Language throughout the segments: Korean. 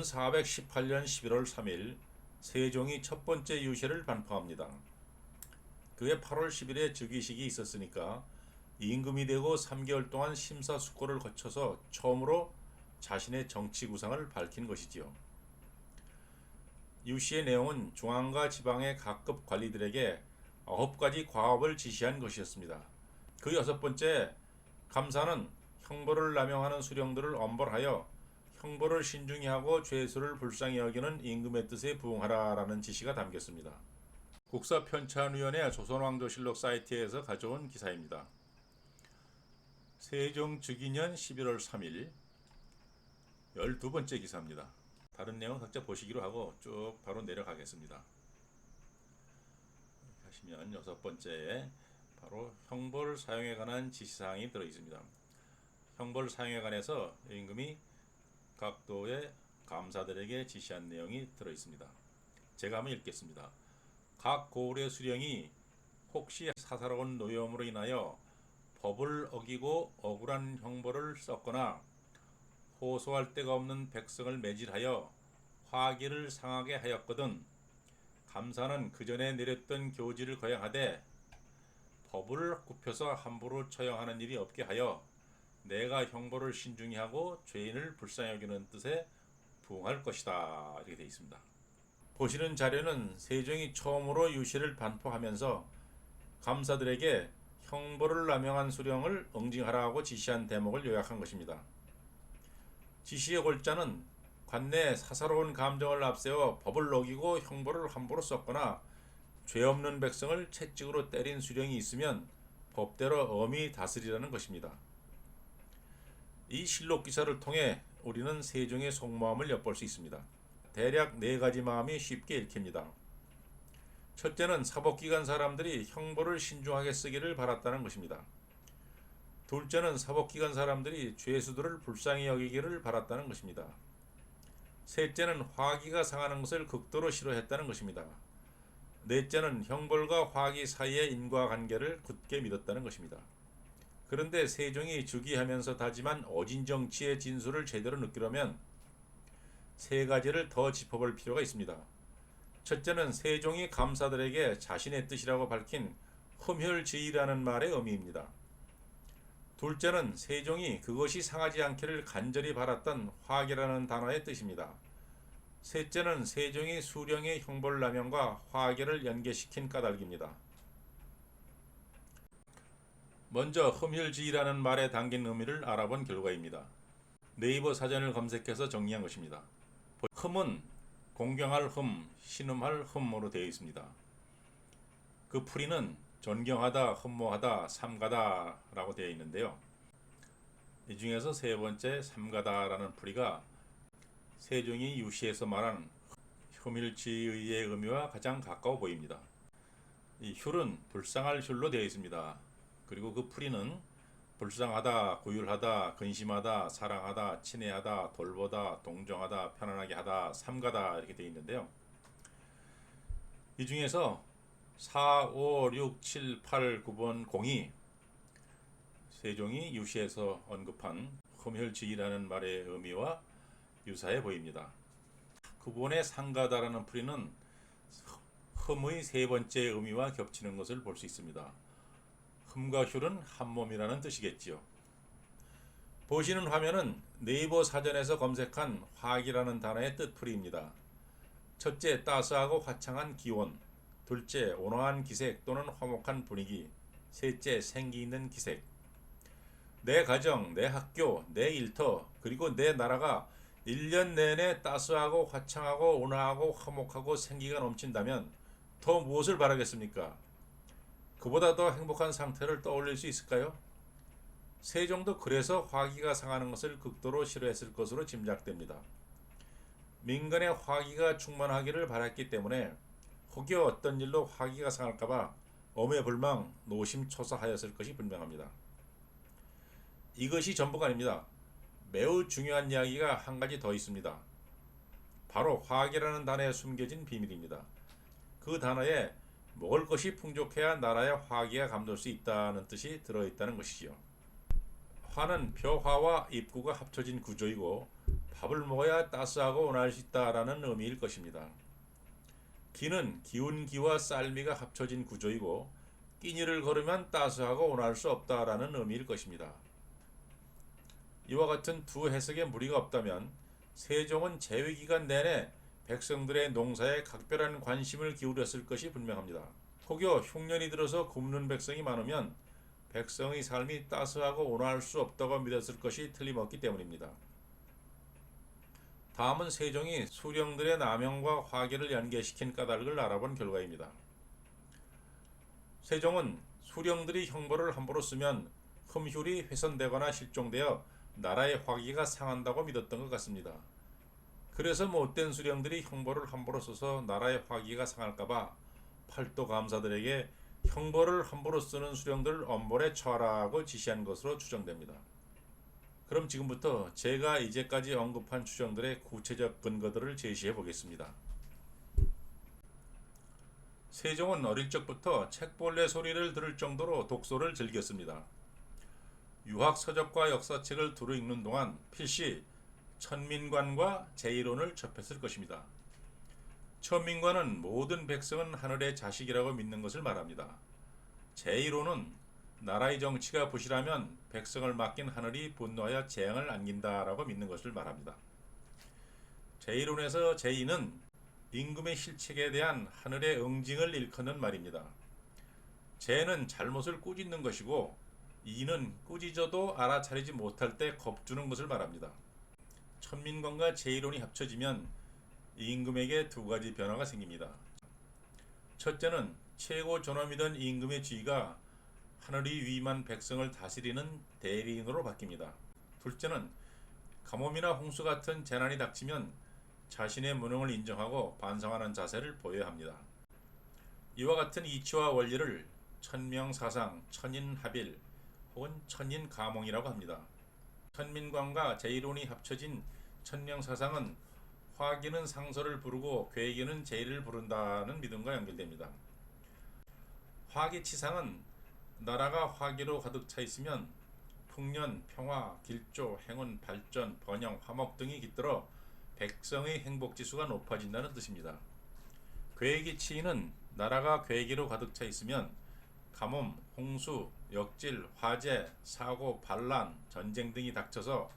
1418년 11월 3일 세종이 첫 번째 유세를 반포합니다. 그해 8월 10일에 즉위식이 있었으니까 임금이 되고 3개월 동안 심사숙고를 거쳐서 처음으로 자신의 정치 구상을 밝힌 것이지요. 유시의 내용은 중앙과 지방의 각급 관리들에게 9가지 과업을 지시한 것이었습니다. 그 6번째, 감사는 형벌을 남용하는 수령들을 엄벌하여 형벌을 신중히 하고 죄수를 불쌍히 여기는 임금의 뜻에 부응하라라는 지시가 담겼습니다. 국사편찬위원회 조선왕조실록 사이트에서 가져온 기사입니다. 세종 즉위년 11월 3일 12번째 기사입니다. 다른 내용 각자 보시기로 하고 쭉 바로 내려가겠습니다. 하시면 6번째에 바로 형벌 사용에 관한 지시사항이 들어있습니다. 형벌 사용에 관해서 임금이 각 도의 감사들에게 지시한 내용이 들어있습니다. 제가 한번 읽겠습니다. 각 고을의 수령이 혹시 사사로운 노여움으로 인하여 법을 어기고 억울한 형벌을 썼거나 호소할 데가 없는 백성을 매질하여 화기를 상하게 하였거든 감사는 그 전에 내렸던 교지를 거행하되 법을 굽혀서 함부로 처형하는 일이 없게 하여 내가 형벌을 신중히 하고 죄인을 불쌍히 여기는 뜻에 부응할 것이다. 이렇게 되어 있습니다. 보시는 자료는 세종이 처음으로 유시를 반포하면서 감사들에게 형벌을 남용한 수령을 응징하라고 지시한 대목을 요약한 것입니다. 지시의 골자는 관내에 사사로운 감정을 앞세워 법을 어기고 형벌을 함부로 썼거나 죄 없는 백성을 채찍으로 때린 수령이 있으면 법대로 엄히 다스리라는 것입니다. 이 실록 기사를 통해 우리는 세종의 속마음을 엿볼 수 있습니다. 대략 4가지 마음이 쉽게 읽힙니다. 첫째는 사법기관 사람들이 형벌을 신중하게 쓰기를 바랐다는 것입니다. 둘째는 사법기관 사람들이 죄수들을 불쌍히 여기기를 바랐다는 것입니다. 셋째는 화기가 상하는 것을 극도로 싫어했다는 것입니다. 넷째는 형벌과 화기 사이의 인과관계를 굳게 믿었다는 것입니다. 그런데 세종이 즉위하면서 다짐한 어진정치의 진수를 제대로 느끼려면 3가지를 더 짚어볼 필요가 있습니다. 첫째는 세종이 감사들에게 자신의 뜻이라고 밝힌 흠혈지의라는 말의 의미입니다. 둘째는 세종이 그것이 상하지 않기를 간절히 바랐던 화기라는 단어의 뜻입니다. 셋째는 세종이 수령의 형벌 남용과 화기를 연계시킨 까닭입니다. 먼저 흠혈지의라는 말에 담긴 의미를 알아본 결과입니다. 네이버 사전을 검색해서 정리한 것입니다. 흠은 공경할 흠, 신음할 흠으로 되어 있습니다. 그 풀이는 존경하다, 흠모하다, 삼가다 라고 되어 있는데요. 이 중에서 3번째 삼가다라는 풀이가 세종이 유시에서 말한 흠일지의의 의미와 가장 가까워 보입니다. 이 휼은 불쌍할 휼로 되어 있습니다. 그리고 그 풀이는 불쌍하다, 구휼하다, 근심하다, 사랑하다, 친애하다, 돌보다, 동정하다, 편안하게 하다, 삼가다 이렇게 되어 있는데요. 이 중에서 4, 5, 6, 7, 8, 9번 공이 세종이 유시에서 언급한 흠혈지의라는 말의 의미와 유사해 보입니다. 9번의 상가다라는 풀이는 흠의 3번째 의미와 겹치는 것을 볼 수 있습니다. 흠과 휼은 한몸이라는 뜻이겠지요. 보시는 화면은 네이버 사전에서 검색한 화기라는 단어의 뜻풀이입니다. 첫째, 따스하고 화창한 기온. 둘째, 온화한 기색 또는 화목한 분위기. 셋째, 생기 있는 기색. 내 가정, 내 학교, 내 일터, 그리고 내 나라가 1년 내내 따스하고 화창하고 온화하고 화목하고 생기가 넘친다면 더 무엇을 바라겠습니까? 그보다 더 행복한 상태를 떠올릴 수 있을까요? 세종도 그래서 화기가 상하는 것을 극도로 싫어했을 것으로 짐작됩니다. 민간에 화기가 충만하기를 바랐기 때문에 혹여 어떤 일로 화기가 상할까봐 엄해불망 노심초사하였을 것이 분명합니다. 이것이 전부가 아닙니다. 매우 중요한 이야기가 한 가지 더 있습니다. 바로 화기라는 단어에 숨겨진 비밀입니다. 그 단어에 먹을 것이 풍족해야 나라의 화기가 감돌 수 있다는 뜻이 들어있다는 것이지요. 화는 벼화와 입구가 합쳐진 구조이고 밥을 먹어야 따스하고 온화할 수 있다라는 의미일 것입니다. 기는 기운기와 쌀미가 합쳐진 구조이고 끼니를 걸으면 따스하고 온화할 수 없다라는 의미일 것입니다. 이와 같은 두 해석에 무리가 없다면 세종은 재위기간 내내 백성들의 농사에 각별한 관심을 기울였을 것이 분명합니다. 혹여 흉년이 들어서 굶는 백성이 많으면 백성의 삶이 따스하고 온화할 수 없다고 믿었을 것이 틀림없기 때문입니다. 다음은 세종이 수령들의 남용과 화계를 연계시킨 까닭을 알아본 결과입니다. 세종은 수령들이 형벌을 함부로 쓰면 흠휼이 훼손되거나 실종되어 나라의 화기가 상한다고 믿었던 것 같습니다. 그래서 못된 수령들이 형벌을 함부로 써서 나라의 화기가 상할까봐 팔도 감사들에게 형벌을 함부로 쓰는 수령들을 엄벌에 처하라고 지시한 것으로 추정됩니다. 그럼 지금부터 제가 이제까지 언급한 추정들의 구체적 근거들을 제시해 보겠습니다. 세종은 어릴 적부터 책벌레 소리를 들을 정도로 독서를 즐겼습니다. 유학 서적과 역사책을 두루 읽는 동안 필시 천민관과 제이론을 접했을 것입니다. 천민관은 모든 백성은 하늘의 자식이라고 믿는 것을 말합니다. 제이론은 나라의 정치가 부실하면 백성을 맡긴 하늘이 분노하여 재앙을 안긴다라고 믿는 것을 말합니다. 제이론에서 제이는 임금의 실책에 대한 하늘의 응징을 일컫는 말입니다. 제는 잘못을 꾸짖는 것이고 이는 꾸짖어도 알아차리지 못할 때 겁주는 것을 말합니다. 천민관과 제이론이 합쳐지면 임금에게 두 가지 변화가 생깁니다. 첫째는 최고 존엄이던 임금의 지위가 하늘이 위임한 백성을 다스리는 대리인으로 바뀝니다. 둘째는 가뭄이나 홍수 같은 재난이 닥치면 자신의 무능을 인정하고 반성하는 자세를 보여야 합니다. 이와 같은 이치와 원리를 천명사상, 천인합일 혹은 천인가몽이라고 합니다. 천민관과 제이론이 합쳐진 천명사상은 화기는 상서를 부르고 괴기는 제이를 부른다는 믿음과 연결됩니다. 화기치상은 나라가 화기로 가득 차 있으면 풍년, 평화, 길조, 행운, 발전, 번영, 화목 등이 깃들어 백성의 행복지수가 높아진다는 뜻입니다. 괴기치인은 나라가 괴기로 가득 차 있으면 가뭄, 홍수, 역질, 화재, 사고, 반란, 전쟁 등이 닥쳐서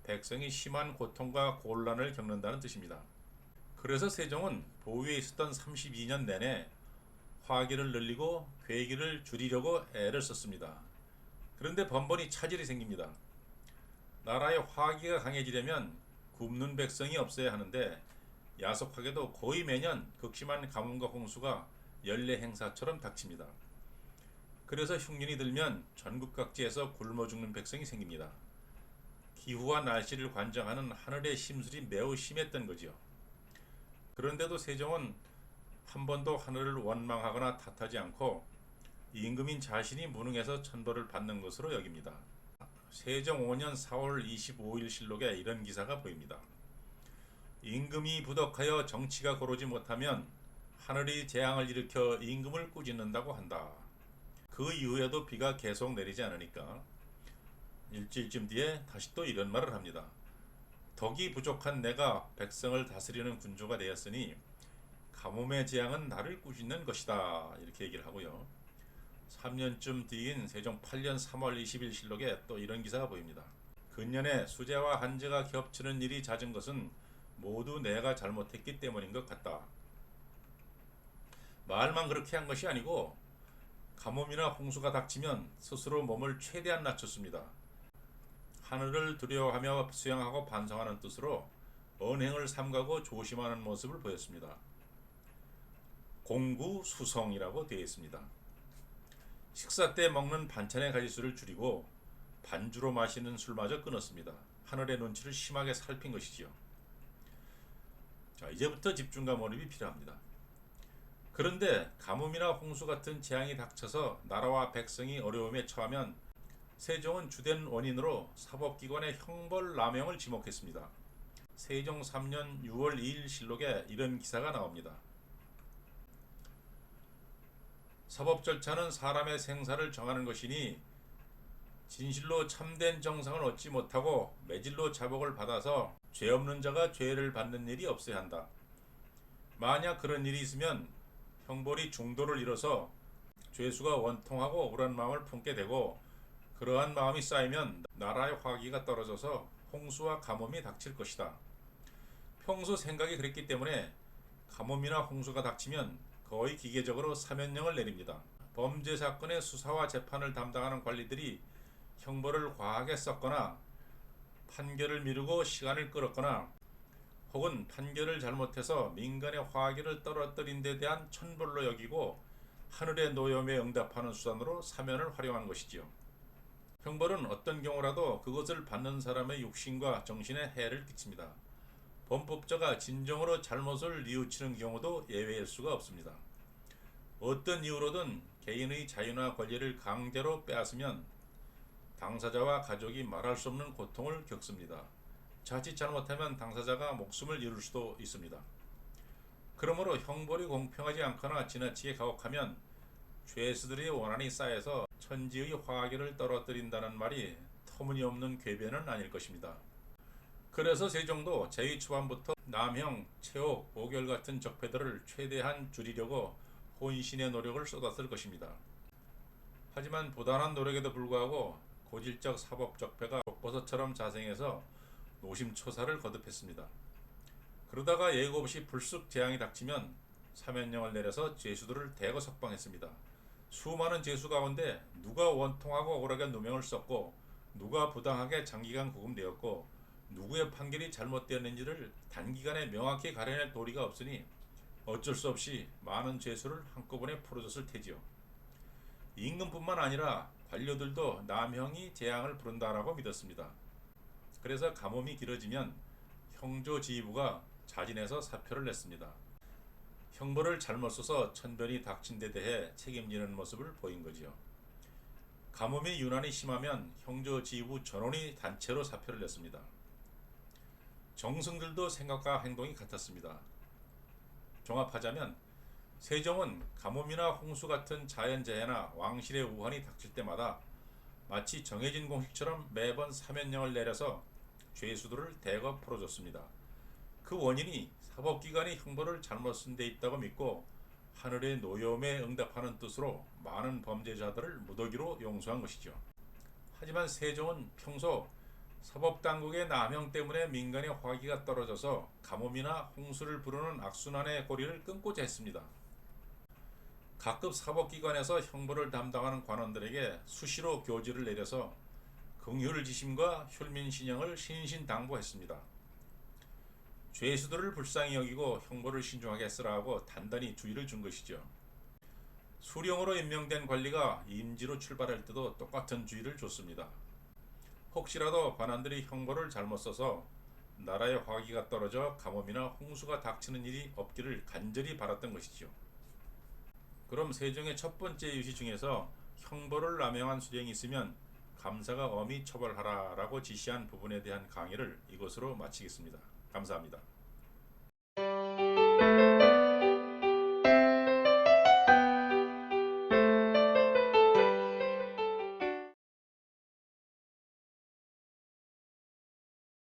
백성이 심한 고통과 곤란을 겪는다는 뜻입니다. 그래서 세종은 보위에 있었던 32년 내내 화기를 늘리고 괴기를 줄이려고 애를 썼습니다. 그런데 번번이 차질이 생깁니다. 나라의 화기가 강해지려면 굶는 백성이 없어야 하는데 야속하게도 거의 매년 극심한 가뭄과 홍수가 연례 행사처럼 닥칩니다. 그래서 흉년이 들면 전국 각지에서 굶어 죽는 백성이 생깁니다. 기후와 날씨를 관장하는 하늘의 심술이 매우 심했던 거지요. 그런데도 세종은 한 번도 하늘을 원망하거나 탓하지 않고 임금인 자신이 무능해서 천벌을 받는 것으로 여깁니다. 세종 5년 4월 25일 실록에 이런 기사가 보입니다. 임금이 부덕하여 정치가 고르지 못하면 하늘이 재앙을 일으켜 임금을 꾸짖는다고 한다. 그 이후에도 비가 계속 내리지 않으니까 일주일쯤 뒤에 다시 또 이런 말을 합니다. 덕이 부족한 내가 백성을 다스리는 군주가 되었으니 가뭄의 재앙은 나를 꾸짖는 것이다. 이렇게 얘기를 하고요. 3년쯤 뒤인 세종 8년 3월 20일 실록에 또 이런 기사가 보입니다. 근년에 수재와 한재가 겹치는 일이 잦은 것은 모두 내가 잘못했기 때문인 것 같다. 말만 그렇게 한 것이 아니고 가뭄이나 홍수가 닥치면 스스로 몸을 최대한 낮췄습니다. 하늘을 두려워하며 수양하고 반성하는 뜻으로 언행을 삼가고 조심하는 모습을 보였습니다. 공구수성이라고 되어 있습니다. 식사 때 먹는 반찬의 가짓수를 줄이고 반주로 마시는 술마저 끊었습니다. 하늘의 눈치를 심하게 살핀 것이지요. 자, 이제부터 집중과 몰입이 필요합니다. 그런데 가뭄이나 홍수 같은 재앙이 닥쳐서 나라와 백성이 어려움에 처하면 세종은 주된 원인으로 사법기관의 형벌 남용을 지목했습니다. 세종 3년 6월 2일 실록에 이런 기사가 나옵니다. 사법 절차는 사람의 생사를 정하는 것이니 진실로 참된 정상을 얻지 못하고 매질로 자복을 받아서 죄 없는 자가 죄를 받는 일이 없어야 한다. 만약 그런 일이 있으면 형벌이 중도를 이뤄서 죄수가 원통하고 억울한 마음을 품게 되고, 그러한 마음이 쌓이면 나라의 화기가 떨어져서 홍수와 가뭄이 닥칠 것이다. 평소 생각이 그랬기 때문에 가뭄이나 홍수가 닥치면 거의 기계적으로 사면령을 내립니다. 범죄 사건의 수사와 재판을 담당하는 관리들이 형벌을 과하게 썼거나 판결을 미루고 시간을 끌었거나 혹은 판결을 잘못해서 민간의 화기를 떨어뜨린 데 대한 천벌로 여기고 하늘의 노염에 응답하는 수단으로 사면을 활용한 것이지요. 형벌은 어떤 경우라도 그것을 받는 사람의 육신과 정신에 해를 끼칩니다. 범법자가 진정으로 잘못을 뉘우치는 경우도 예외일 수가 없습니다. 어떤 이유로든 개인의 자유나 권리를 강제로 빼앗으면 당사자와 가족이 말할 수 없는 고통을 겪습니다. 자칫 잘못하면 당사자가 목숨을 잃을 수도 있습니다. 그러므로 형벌이 공평하지 않거나 지나치게 가혹하면 죄수들의 원한이 쌓여서 천지의 화기를 떨어뜨린다는 말이 터무니없는 궤변은 아닐 것입니다. 그래서 세종도 제위 초반부터 남형, 최옥, 오결 같은 적폐들을 최대한 줄이려고 혼신의 노력을 쏟았을 것입니다. 하지만 부단한 노력에도 불구하고 고질적 사법 적폐가 독버섯처럼 자생해서 노심초사를 거듭했습니다. 그러다가 예고 없이 불쑥 재앙이 닥치면 사면령을 내려서 죄수들을 대거 석방했습니다. 수많은 죄수 가운데 누가 원통하고 억울하게 누명을 썼고 누가 부당하게 장기간 구금되었고 누구의 판결이 잘못되었는지를 단기간에 명확히 가려낼 도리가 없으니 어쩔 수 없이 많은 죄수를 한꺼번에 풀어줬을 테지요. 임금뿐만 아니라 관료들도 남형이 재앙을 부른다라고 믿었습니다. 그래서 가뭄이 길어지면 형조지휘부가 자진해서 사표를 냈습니다. 형벌을 잘못 써서 천변이 닥친 데 대해 책임지는 모습을 보인 거지요. 가뭄이 유난히 심하면 형조지휘부 전원이 단체로 사표를 냈습니다. 정승들도 생각과 행동이 같았습니다. 종합하자면 세종은 가뭄이나 홍수 같은 자연재해나 왕실의 우환이 닥칠 때마다 마치 정해진 공식처럼 매번 사면령을 내려서 죄수들을 대거 풀어줬습니다. 그 원인이 사법기관이 형벌을 잘못 쓴 데 있다고 믿고 하늘의 노여움에 응답하는 뜻으로 많은 범죄자들을 무더기로 용서한 것이죠. 하지만 세종은 평소 사법당국의 남용 때문에 민간의 화기가 떨어져서 가뭄이나 홍수를 부르는 악순환의 고리를 끊고자 했습니다. 각급 사법기관에서 형벌을 담당하는 관원들에게 수시로 교지를 내려서 긍휼지심과 혈민신영을 신신당부했습니다. 죄수들을 불쌍히 여기고 형벌을 신중하게 쓰라고 단단히 주의를 준 것이죠. 수령으로 임명된 관리가 임지로 출발할 때도 똑같은 주의를 줬습니다. 혹시라도 관원들이 형벌을 잘못 써서 나라의 화기가 떨어져 가뭄이나 홍수가 닥치는 일이 없기를 간절히 바랐던 것이죠. 그럼 세종의 첫 번째 유시 중에서 형벌을 남용한 수령이 있으면 감사가 엄히 처벌하라 라고 지시한 부분에 대한 강의를 이것으로 마치겠습니다. 감사합니다.